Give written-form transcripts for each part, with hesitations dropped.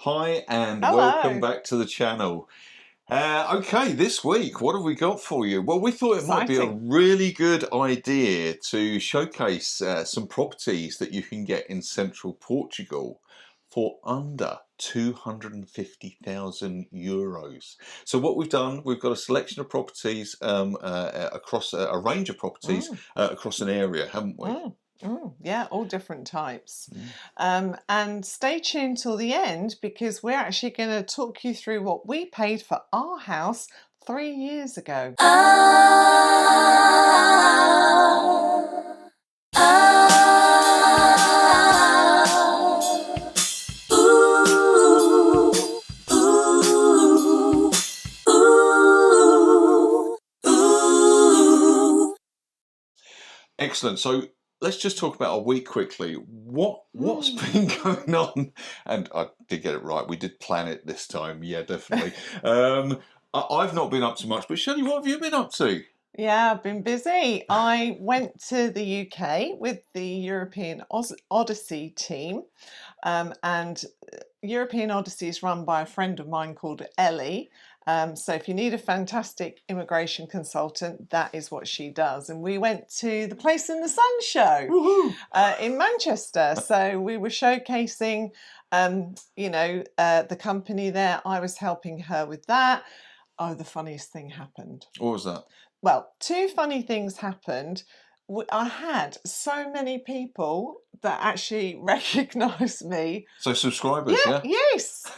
Hi and Hello. welcome back to the channel. Okay, this week, what have we got for you? Well, we thought it might be a really good idea to showcase some properties that you can get in Central Portugal for under €250,000. So what we've done, we've got a selection of properties across a range of properties across an area, haven't we? Yeah, all different types. And stay tuned till the end because we're actually going to talk you through what we paid for our house 3 years ago. Excellent. So let's just talk about a week quickly. What's been going on? And I did get it right. We did plan it this time. Yeah, definitely. I've not been up to much, but Shelley, what have you been up to? Yeah, I've been busy. I went to the UK with the European Odyssey team, and European Odyssey is run by a friend of mine called Ellie. So if you need a fantastic immigration consultant, that is what she does. And we went to the Place in the Sun show in Manchester. So we were showcasing, the company there. I was helping her with that. Oh, the funniest thing happened. What was that? Well, 2 funny things happened. I had so many people that actually recognised me. So subscribers, yeah? Yes.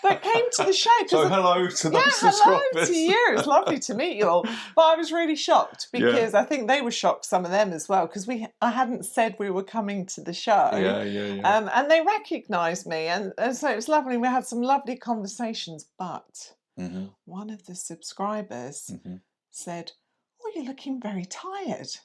That came to the show. So hello to those subscribers. Hello to you. It's lovely to meet you all. But I was really shocked because I think they were shocked, some of them as well, because I hadn't said we were coming to the show. Yeah. And they recognised me, and so it was lovely. We had some lovely conversations. But one of the subscribers said, "Oh, you're looking very tired."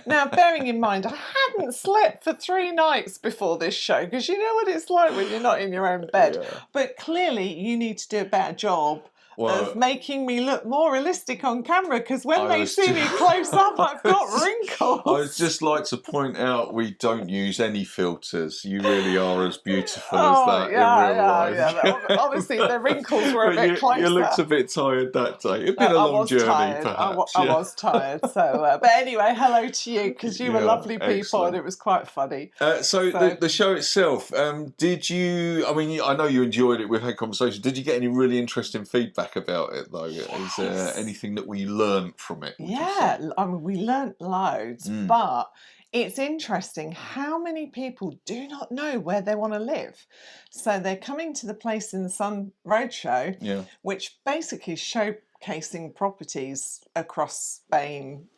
Now, bearing in mind, I hadn't slept for 3 nights before this show, because you know what it's like when you're not in your own bed. Yeah. But clearly, you need to do a better job of making me look more realistic on camera, because when they see me close up, I've got wrinkles. I would just like to point out we don't use any filters. You really are as beautiful as that in real life. Yeah. Obviously, the wrinkles were a bit closer. You looked a bit tired that day. It'd been a long journey, perhaps. I was tired. So, but anyway, hello to you, because you were lovely people, and it was quite funny. So the show itself, did you? I mean, I know you enjoyed it. We've had conversations. Did you get any really interesting feedback about it, though? Is there anything that we learned from it? Yeah, I mean, we learnt loads, but it's interesting how many people do not know where they want to live. So they're coming to the Place in the Sun roadshow, which basically showcasing properties across Spain,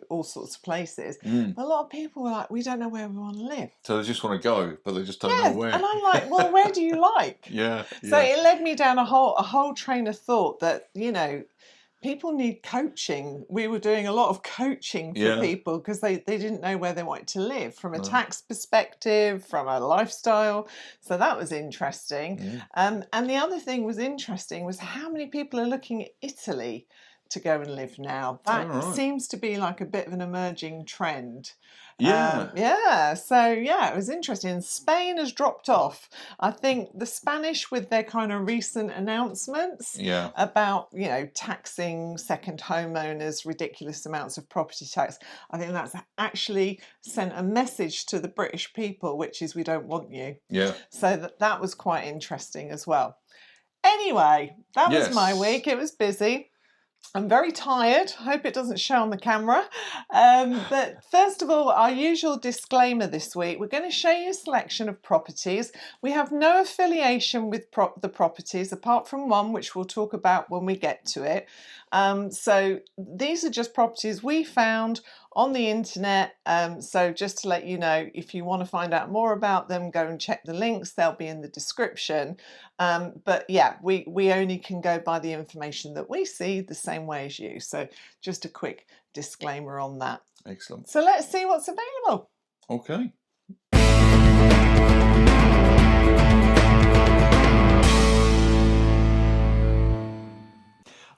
all sorts of places. But a lot of people were like, we don't know where we want to live. So they just want to go, but they just don't know where. And I'm like, well, where do you like? So it led me down a whole train of thought that, people need coaching. We were doing a lot of coaching for people because they didn't know where they wanted to live from a tax perspective, from a lifestyle. So that was interesting. And the other thing was interesting was how many people are looking at Italy to go and live now. That seems to be like a bit of an emerging trend. So it was interesting. Spain has dropped off. I think the Spanish, with their kind of recent announcements about taxing second homeowners ridiculous amounts of property tax, I think that's actually sent a message to the British people, which is we don't want you. So that was quite interesting as well. Anyway, that was my week. It was busy. I'm very tired. I hope it doesn't show on the camera. But first of all, our usual disclaimer this week. We're going to show you a selection of properties. We have no affiliation with the properties, apart from one, which we'll talk about when we get to it. So these are just properties we found on the internet. So just to let you know, if you want to find out more about them, go and check the links. They'll be in the description. But yeah, we only can go by the information that we see the same way as you. So just a quick disclaimer on that. Excellent. So let's see what's available. Okay.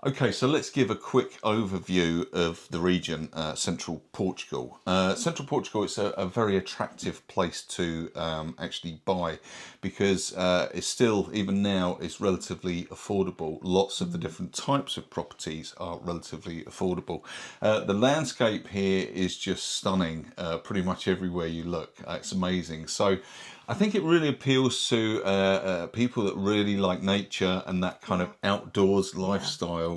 Okay, so let's give a quick overview of the region, Central Portugal. Central Portugal is a very attractive place to actually buy because it's still, even now, is relatively affordable. Lots of the different types of properties are relatively affordable. The landscape here is just stunning, pretty much everywhere you look. It's amazing. So I think it really appeals to people that really like nature and that kind of outdoors lifestyle.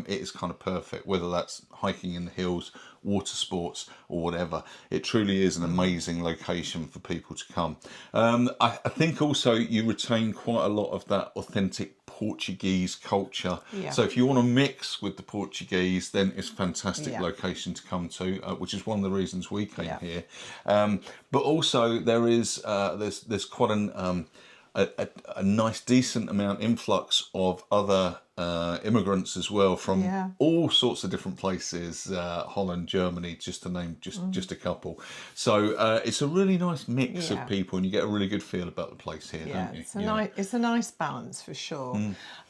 It is kind of perfect, whether that's hiking in the hills, water sports or whatever. It truly is an amazing location for people to come. I think also you retain quite a lot of that authentic Portuguese culture. So if you want to mix with the Portuguese, then it's a fantastic location to come to, which is one of the reasons we came here. But also there is there's quite a nice decent amount influx of other immigrants as well from all sorts of different places, Holland, Germany, just to name just a couple. So it's a really nice mix of people, and you get a really good feel about the place here, don't you? It's a nice balance for sure.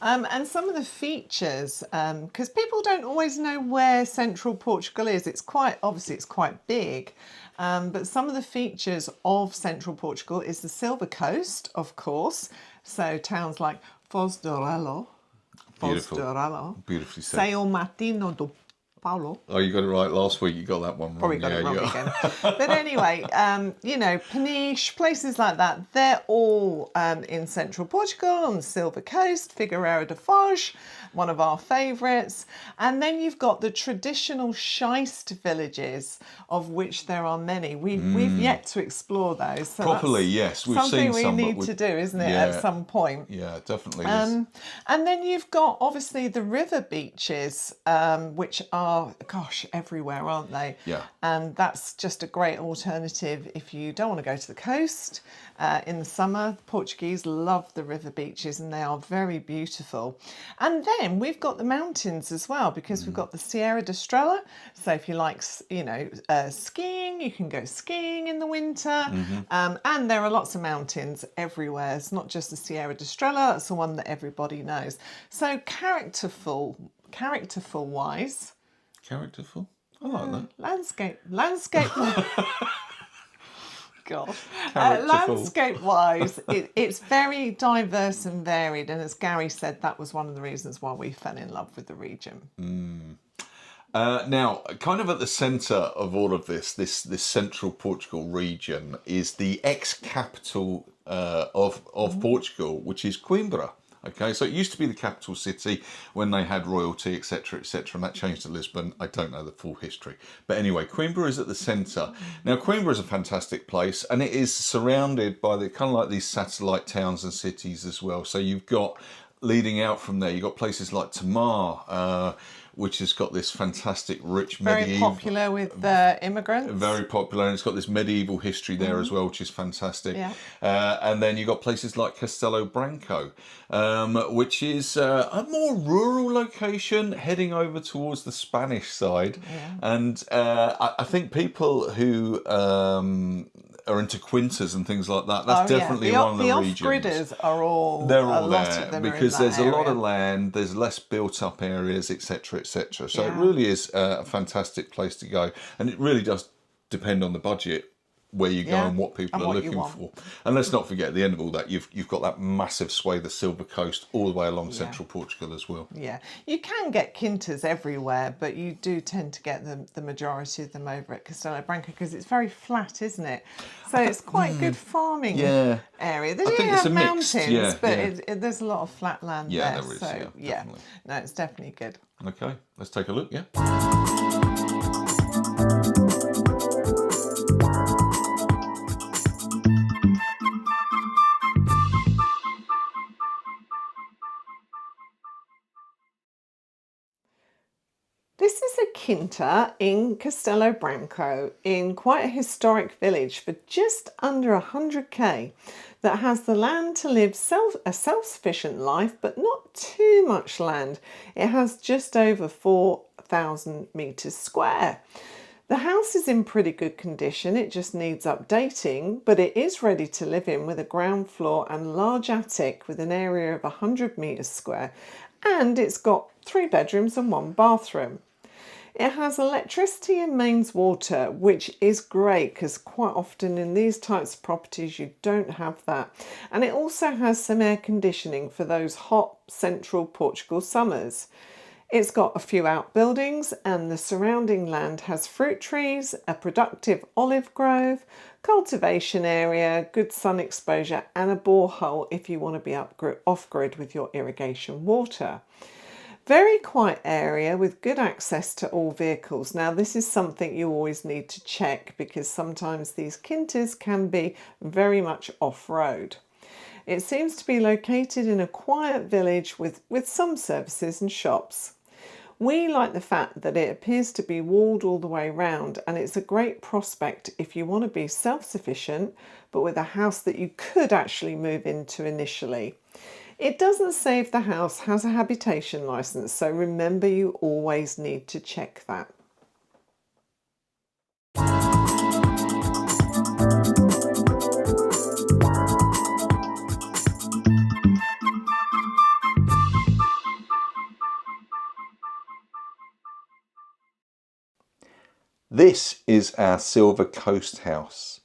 And some of the features, because people don't always know where Central Portugal is. It's quite big. But some of the features of Central Portugal is the Silver Coast, of course. So towns like Foz do Ralo, Beautifully said. São Martinho do Paulo. Oh, you got it right last week. You got that one wrong. Probably got it wrong again. But anyway, you know, Peniche, places like that, they're all in Central Portugal on the Silver Coast. Figueira de Foz, one of our favourites. And then you've got the traditional Schist villages, of which there are many. We've yet to explore those. So properly, yes. We've seen some. Something we need to do, isn't it, at some point? Yeah, definitely is. And then you've got, obviously, the river beaches, which are, gosh, everywhere, aren't they? Yeah. And that's just a great alternative if you don't want to go to the coast. In the summer, the Portuguese love the river beaches and they are very beautiful. And then we've got the mountains as well, because we've got the Serra da Estrela. So if you like, you know, skiing, you can go skiing in the winter. And there are lots of mountains everywhere. It's not just the Serra da Estrela, that's the one that everybody knows. So characterful wise. Characterful? I like that. Landscape. God. Landscape-wise, it's very diverse and varied, and as Gary said, that was one of the reasons why we fell in love with the region. Now, kind of at the centre of all of this Central Portugal region is the ex-capital of Portugal, which is Coimbra. Okay, so it used to be the capital city when they had royalty, etc., and that changed to Lisbon. I don't know the full history. But anyway, Coimbra is at the centre. Now, Coimbra is a fantastic place, and it is surrounded by the kind of like these satellite towns and cities as well. So you've got, leading out from there, you've got places like Tomar, which has got this fantastic, rich medieval... Very popular with immigrants. Very popular, and it's got this medieval history there as well, which is fantastic. And then you've got places like Castelo Branco, which is a more rural location, heading over towards the Spanish side. And I think people who are into quintas and things like that, that's definitely one of the regions. The off-gridders are all... They're all there, because there's a lot of land, there's less built-up areas, etc., etc. So it really is a fantastic place to go, and it really does depend on the budget where you go and what people are looking for. And let's not forget, at the end of all that, you've got that massive swathe of Silver Coast all the way along Central Portugal as well. Yeah, you can get quintas everywhere, but you do tend to get the majority of them over at Castelo Branco because it's very flat, isn't it? So it's quite good farming area. They do have mountains, but there's a lot of flat land there. There is, so no, it's definitely good. Okay, let's take a look. This is a quinta in Castelo Branco, in quite a historic village for just under 100k, that has the land to live a self-sufficient life, but not too much land. It has just over 4,000 metres square. The house is in pretty good condition, it just needs updating, but it is ready to live in with a ground floor and large attic with an area of 100 metres square, and it's got 3 bedrooms and 1 bathroom. It has electricity and mains water, which is great because quite often in these types of properties you don't have that. And it also has some air conditioning for those hot Central Portugal summers. It's got a few outbuildings and the surrounding land has fruit trees, a productive olive grove, cultivation area, good sun exposure and a borehole if you want to be off-grid with your irrigation water. Very quiet area with good access to all vehicles. Now this is something you always need to check because sometimes these quintas can be very much off-road. It seems to be located in a quiet village with some services and shops. We like the fact that it appears to be walled all the way round, and it's a great prospect if you want to be self-sufficient but with a house that you could actually move into initially. It doesn't say if the house has a habitation licence, so remember you always need to check that. This is our Silver Coast house.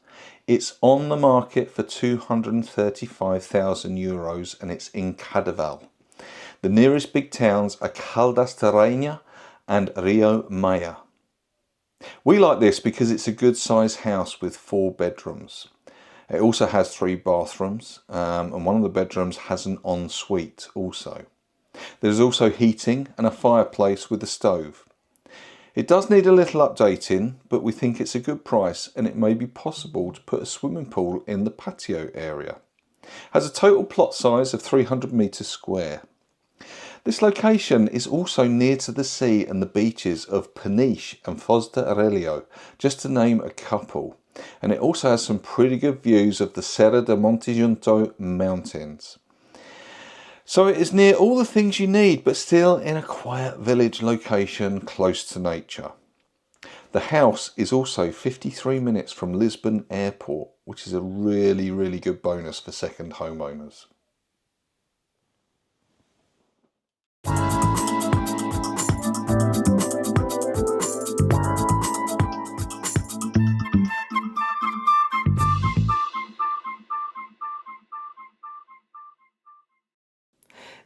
It's on the market for €235,000 and it's in Castelo. The nearest big towns are Caldas da Rainha and Rio Maior. We like this because it's a good sized house with 4 bedrooms. It also has 3 bathrooms and one of the bedrooms has an ensuite also. There's also heating and a fireplace with a stove. It does need a little updating, but we think it's a good price and it may be possible to put a swimming pool in the patio area. Has a total plot size of 300 metres square. This location is also near to the sea and the beaches of Peniche and Foz de Aurelio, just to name a couple. And it also has some pretty good views of the Serra da Estrela mountains. So it is near all the things you need, but still in a quiet village location close to nature. The house is also 53 minutes from Lisbon Airport, which is a really good bonus for second homeowners.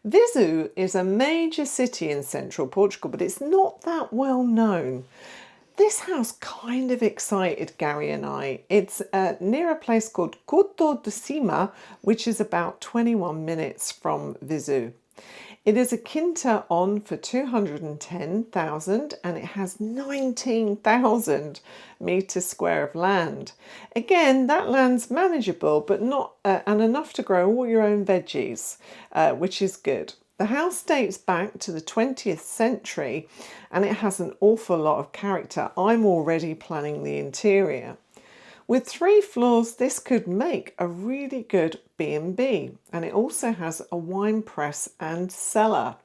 Viseu is a major city in central Portugal, but it's not that well known. This house kind of excited Gary and I. It's near a place called Couto de Cima, which is about 21 minutes from Viseu. It is a quinta on for 210,000 and it has 19,000 metres square of land. Again, that land's manageable, but not and enough to grow all your own veggies, which is good. The house dates back to the 20th century and it has an awful lot of character. I'm already planning the interior. With 3 floors, this could make a really good B&B, and it also has a wine press and cellar.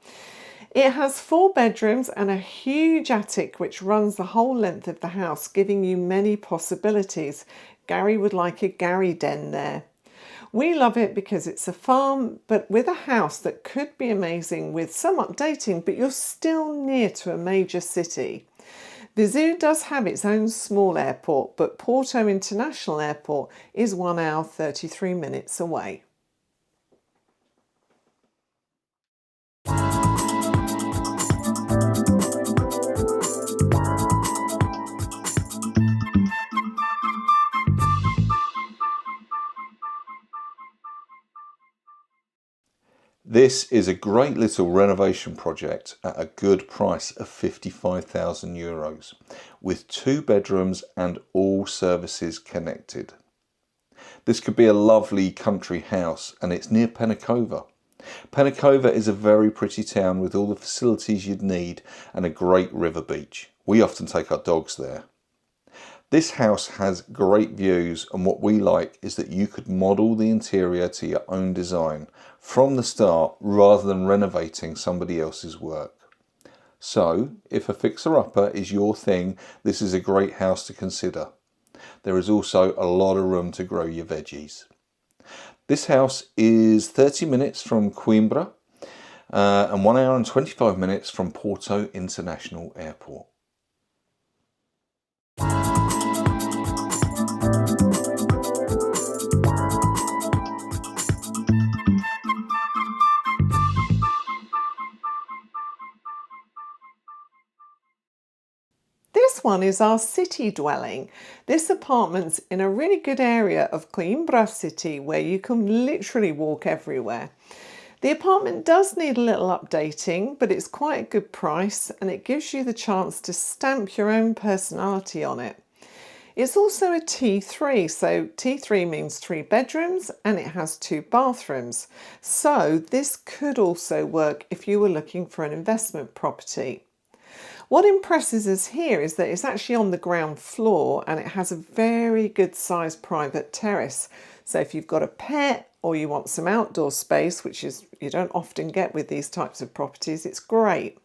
It has 4 bedrooms and a huge attic which runs the whole length of the house, giving you many possibilities. Gary would like a Gary den there. We love it because it's a farm, but with a house that could be amazing with some updating, but you're still near to a major city. Viseu does have its own small airport, but Porto International Airport is 1 hour 33 minutes away. This is a great little renovation project at a good price of €55,000 with 2 bedrooms and all services connected. This could be a lovely country house and it's near Penacova. Penacova is a very pretty town with all the facilities you'd need and a great river beach. We often take our dogs there. This house has great views and what we like is that you could model the interior to your own design from the start rather than renovating somebody else's work. So, if a fixer-upper is your thing, this is a great house to consider. There is also a lot of room to grow your veggies. This house is 30 minutes from Coimbra and 1 hour and 25 minutes from Porto International Airport. This one is our city dwelling. This apartment's in a really good area of Coimbra city where you can literally walk everywhere. The apartment does need a little updating, but it's quite a good price and it gives you the chance to stamp your own personality on it. It's also a T3, so T3 means 3 bedrooms and it has 2 bathrooms. So this could also work if you were looking for an investment property. What impresses us here is that it's actually on the ground floor and it has a very good sized private terrace. So if you've got a pet or you want some outdoor space, which is you don't often get with these types of properties, it's great.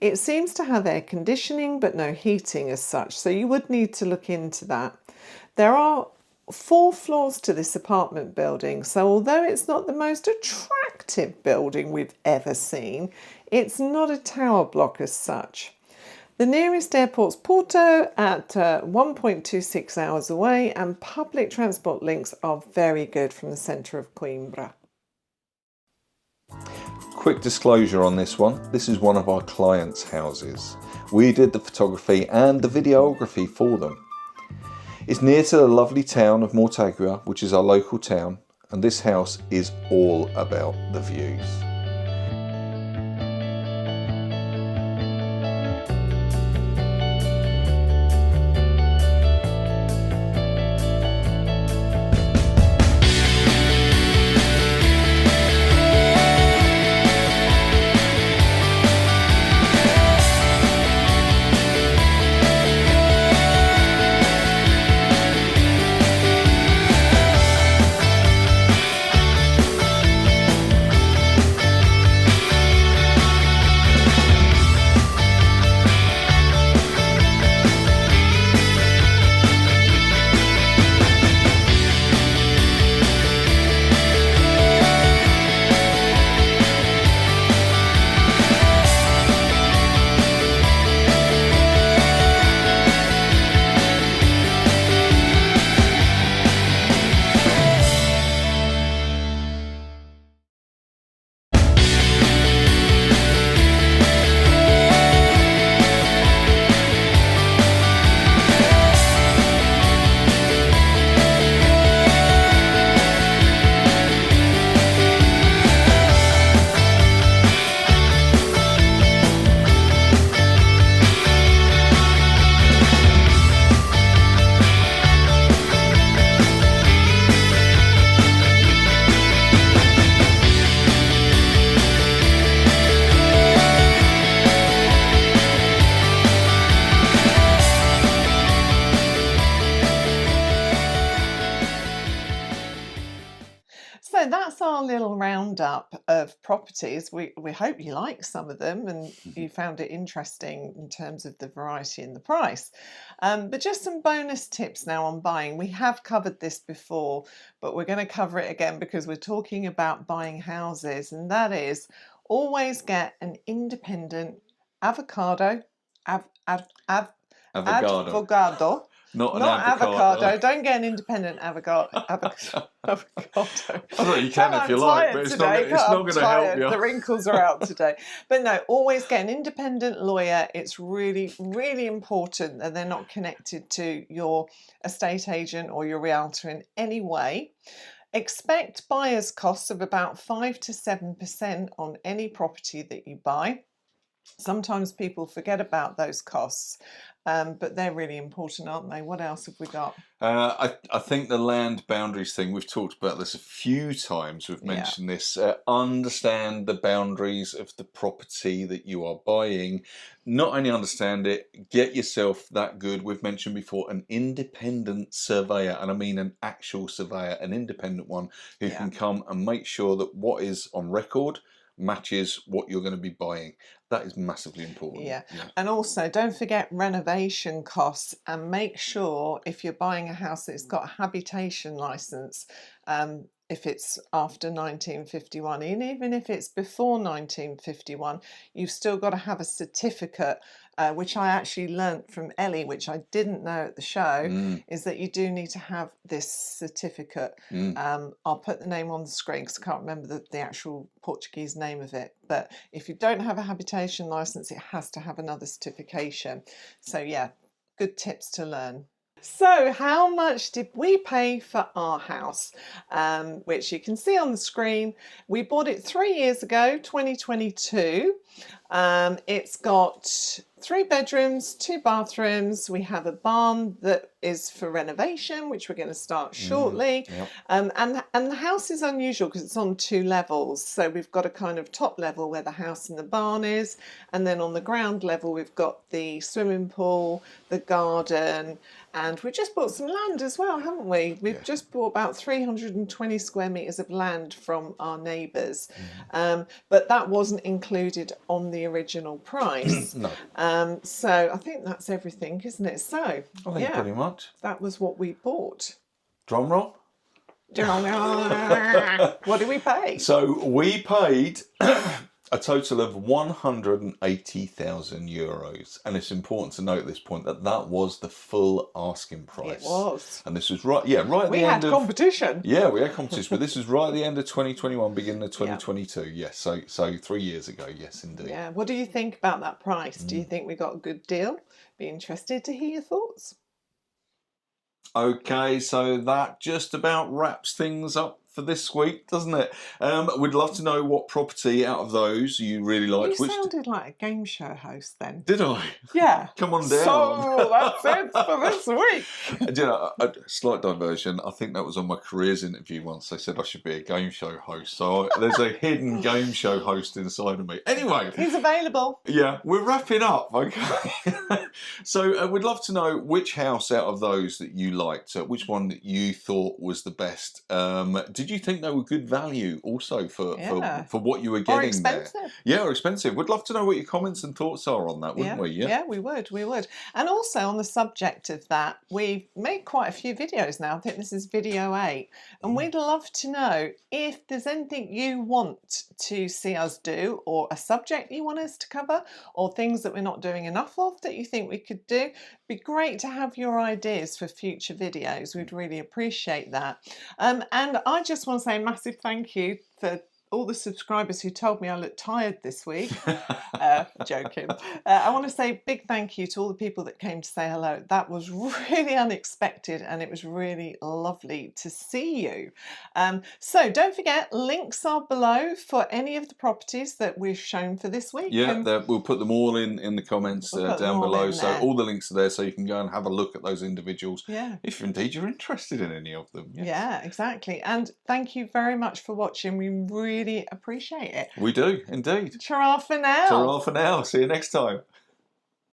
It seems to have air conditioning but no heating as such, so you would need to look into that. There are 4 floors to this apartment building, so although it's not the most attractive building we've ever seen, it's not a tower block as such. The nearest airport's Porto at 1.26 hours away, and public transport links are very good from the centre of Coimbra. Quick disclosure on this one, this is one of our clients' houses. We did the photography and the videography for them. It's near to the lovely town of Mortágua, which is our local town, and this house is all about the views. So that's our little roundup of properties. We hope you like some of them and you found it interesting in terms of the variety and the price. But just some bonus tips now on buying. We have covered this before, but we're going to cover it again because we're talking about buying houses, and that is always get an independent avocado. Avocado. Not avocado. Don't get an independent avocado. Avocado. I you can if you like, but it's not going to help you. The wrinkles are out today. But no, always get an independent lawyer. It's really, really important that they're not connected to your estate agent or your realtor in any way. Expect buyer's costs of about 5 to 7% on any property that you buy. Sometimes people forget about those costs, but they're really important, aren't they? What else have we got? I think the land boundaries thing, we've talked about this a few times. We've mentioned this. Understand the boundaries of the property that you are buying. Not only understand it, get yourself that good. We've mentioned before an independent surveyor, and I mean an actual surveyor, an independent one who can come and make sure that what is on record matches what you're going to be buying. That is massively important. Yeah. And also don't forget renovation costs, and make sure if you're buying a house that it's got a habitation license, if it's after 1951, and even if it's before 1951, you've still got to have a certificate, which I actually learnt from Ellie, which I didn't know at the show, is that you do need to have this certificate. I'll put the name on the screen because I can't remember the actual Portuguese name of it. But if you don't have a habitation license, it has to have another certification. So yeah, good tips to learn. So how much did we pay for our house? Which you can see on the screen. We bought it 3 years ago, 2022. It's got 3 bedrooms, 2 bathrooms. We have a barn that is for renovation, which we're going to start shortly. And the house is unusual because it's on 2 levels. So we've got a kind of top level where the house and the barn is, and then on the ground level we've got the swimming pool, the garden, and we just bought some land as well, haven't we? We've just bought about 320 square metres of land from our neighbours. But that wasn't included on the original price. No. So I think that's everything, isn't it? So I think pretty much. That was what we bought. Drum roll. What did we pay? So we paid a total of €180,000, and it's important to note at this point that that was the full asking price. It was, and this was right at the end of... We had competition. Yeah, we had competition, but this was right at the end of 2021, beginning of 2022. Yes, so 3 years ago. Yes, indeed. Yeah. What do you think about that price? Do you think we got a good deal? Be interested to hear your thoughts. Okay, so that just about wraps things up for this week, doesn't it? We'd love to know what property out of those you really liked. You sounded like a game show host then. Did I? Yeah. Come on down. So that's it for this week. Do you know, a slight diversion. I think that was on my careers interview once. They said I should be a game show host. So there's a hidden game show host inside of me. Anyway. He's available. Yeah, we're wrapping up, okay? So we'd love to know which house out of those that you liked, which one that you thought was the best. Did you think they were good value also for what you were getting? Or expensive. There? Yeah, or expensive. We'd love to know what your comments and thoughts are on that, wouldn't we? Yeah, we would. And also on the subject of that, we've made quite a few videos now. I think this is video 8. And we'd love to know if there's anything you want to see us do, or a subject you want us to cover, or things that we're not doing enough of that you think we could do. It'd be great to have your ideas for future videos. We'd really appreciate that. And I just want to say a massive thank you for all the subscribers who told me I looked tired this week. Joking. I want to say a big thank you to all the people that came to say hello. That was really unexpected, and it was really lovely to see you. So don't forget, links are below for any of the properties that we've shown for this week. Yeah, we'll put them all in the comments down below. So all the links are there, so you can go and have a look at those individuals. Yeah. If indeed you're interested in any of them. Yes. Yeah, exactly. And thank you very much for watching. We really appreciate it. We do, indeed. Ta-ra for now. Ta-ra for now. See you next time.